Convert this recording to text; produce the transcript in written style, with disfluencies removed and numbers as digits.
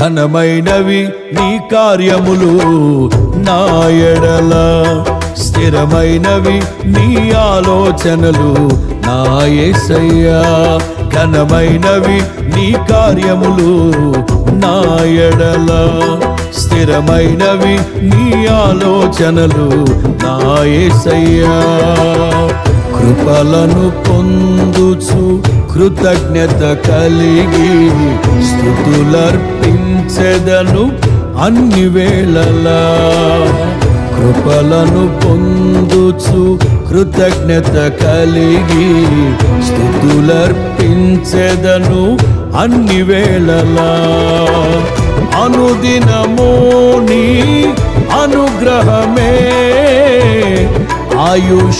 ఘనమైనవి నీ కార్యములు నా ఎడల, స్థిరమైనవి నీ ఆలోచనలు నా యేసయ్యా. ఘనమైనవి నీ కార్యములు నా ఎడల, స్థిరమైనవి నీ ఆలోచనలు నా యేసయ్యా. కృపలను పొందుచు కృతజ్ఞత కలిగి స్తుతులర్పించెదను అన్ని వేళలా. కృపలను పొందుచు కృతజ్ఞత కలిగి స్తుతులర్పించెదను అన్ని వేళలా. అనుదినము నీ అనుగ్రహమే ఆయుష్